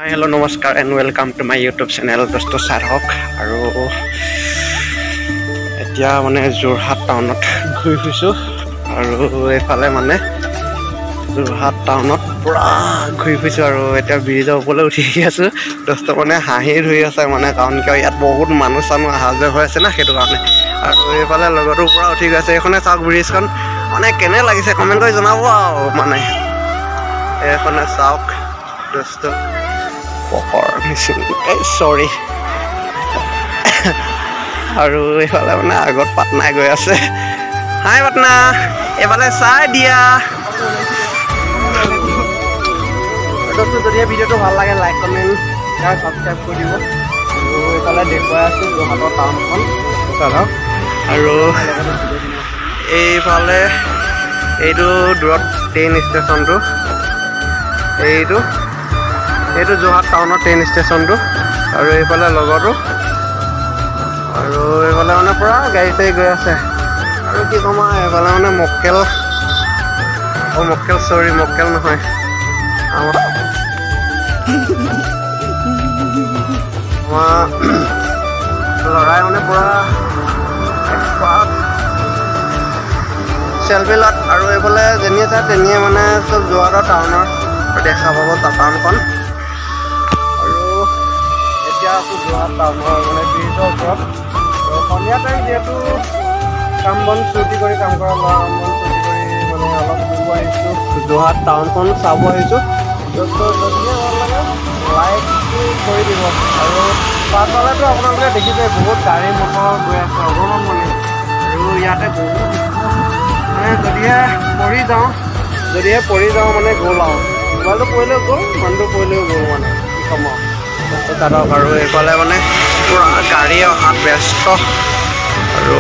Hi, hello, namaskar and welcome to my YouTube channel Dosto Sarhok আৰু এতিয়া মানে যোৰহাট টাউনত ঘূৰি ফুৰিছো আৰু এফালে মানে যোৰহাট টাউনত পুৰা ঘূৰি ফুৰিছো আৰু এতিয়া ব্ৰিজৰ ওপৰলৈ উঠি আছো দোস্ত মানে হাঁহি ধৰি আছে মানে কাৰণ কিয় ইয়াত বহুত মানুহ চানুহ অহা যোৱা হৈ আছে না সেইটো কাৰণে আৰু এফালে লগতো পুৰা উঠি গৈছে এইখনে চাওক ব্ৰিজখন মানে কেনে লাগিছে কমেণ্ট কৰি জনাব আৰু মানে এইখনে চাওক দোস্ত sorry আৰু এইফালে মানে আগত পাটনাই গৈ আছে হাই পাটনা এফালে চাই দিয়া যদি ভিডিঅ'টো ভাল লাগে লাইক কমেণ্ট শ্বেয়াৰ ছাবস্ক্ৰাইব কৰি দিব আৰু এইফালে দেখুৱাই আছোঁ যোৰহাটৰ টাউনখন চাওক আৰু এইফালে এইটো দূৰত ট্ৰেইন ষ্টেচনটো এইটো যোৰহাট টাউনৰ ট্ৰেইন ষ্টেচনটো আৰু এইফালে লগতো আৰু এইফালে মানে পুৰা গাড়ী চাড়ী গৈ আছে আৰু কি ক'ম আৰু এইফালে মানে মক্কেল নহয় আমাৰ ল'ৰাই মানে পুৰা চেলফি লয় আৰু এইফালে যেনিয়ে চাই তেনিয়ে মানে চব যোৰহাটৰ টাউনৰ দেখা পাব টাউনখন আছো যোৰহাট টাউনৰ মানে ব্ৰিজৰ ওপৰত সন্ধিয়া টাইম যিহেতু কাম বন ছুটি কৰি কাম কৰা ল'ৰা কাম বন ছুটি কৰি মানে অলপ ফুৰিব আহিছোঁ যোৰহাট টাউনখন চাব আহিছোঁ যদিহে ভাল লাগে লাইকটো কৰি দিব আৰু পাছফালেতো আপোনালোকে দেখিছে বহুত গাড়ী মটৰ গৈ আছে অগণন মানে আৰু ইয়াতে বহুত মানে যদিহে পৰি যাওঁ মানে গ'ল আৰু মোবাইলটো পৰিলেও গ'ল মানুহটো পৰিলেও গ'ল মানে কি ক'ম আৰু এইফালে মানে পুৰা গাড়ী অহাত ব্যস্ত আৰু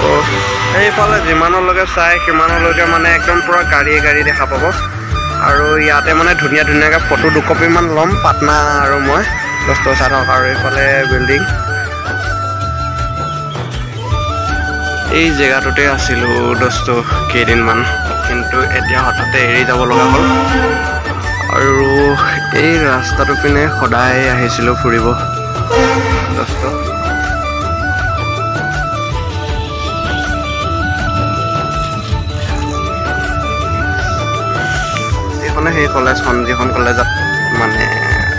এইফালে যিমানলৈকে চাই সিমানলৈকে মানে একদম পুৰা গাড়ী দেখা পাব আৰু ইয়াতে মানে ধুনীয়াকৈ ফটো দুকপিমান ল'ম পাটনা আৰু মই দোস্ত চাহক আৰু এইফালে বিল্ডিং এই জেগাটোতে আছিলোঁ দোস্ত কেইদিনমান কিন্তু এতিয়া হঠাতে এৰি যাব লগা হ'ল আৰু এই ৰাস্তাটো পিনে সদায় আহিছিলোঁ ফুৰিব দোস্ত এইখনে সেই কলেজখন যিখন কলেজত মানে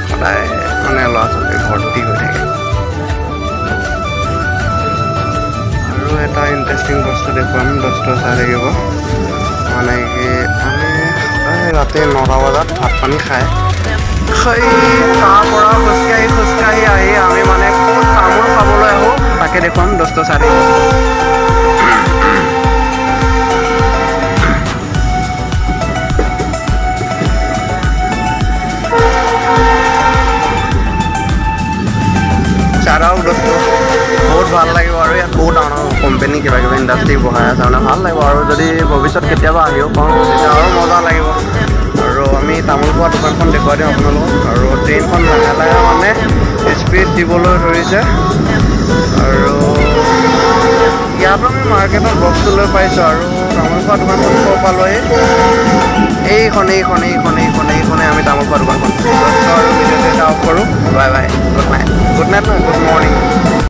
সদায় মানে ল'ৰা ছোৱালী ভৰ্তি হৈ থাকে আৰু এটা ইণ্টাৰেষ্টিং বস্তু দেখুৱাম দোস্ত চাই থাকিব মানে কি আমি ৰাতি 9টা বজাত ভাত পানী খাই তাৰ পৰা খোজকাঢ়ি আহি আমি মানে ক'ত তামোল খাবলৈ আহোঁ তাকে দেখুৱাম দোস্ত চাই থাকিব চাৰাও দোস্ত বহুত ভাল লাগিব আৰু ইয়াত বহুত ডাঙৰ কোম্পানী কিবা ইণ্ডাষ্ট্ৰি বহাই আছে মানে ভাল লাগিব আৰু যদি ভৱিষ্যত কেতিয়াবা আহিও পাওঁ তেতিয়া আৰু মজা লাগিব আৰু আমি তামোল খোৱা দোকানখন দেখুৱাই দিওঁ আপোনালোকক আৰু ট্ৰেইনখন লাহে মানে স্পীড দিবলৈ ধৰিছে আৰু ইয়াতো আমি মাৰ্কেটত বস্তু লৈ পাইছোঁ আৰু তামোল খোৱা দোকানখন ক'ৰ পালোহি এইখনে আমি তামোল খোৱা দোকানখন আৰু ভিডিঅ'টো এটা অফ কৰোঁ বাই গুড নাইট নহয় গুড মৰ্ণিং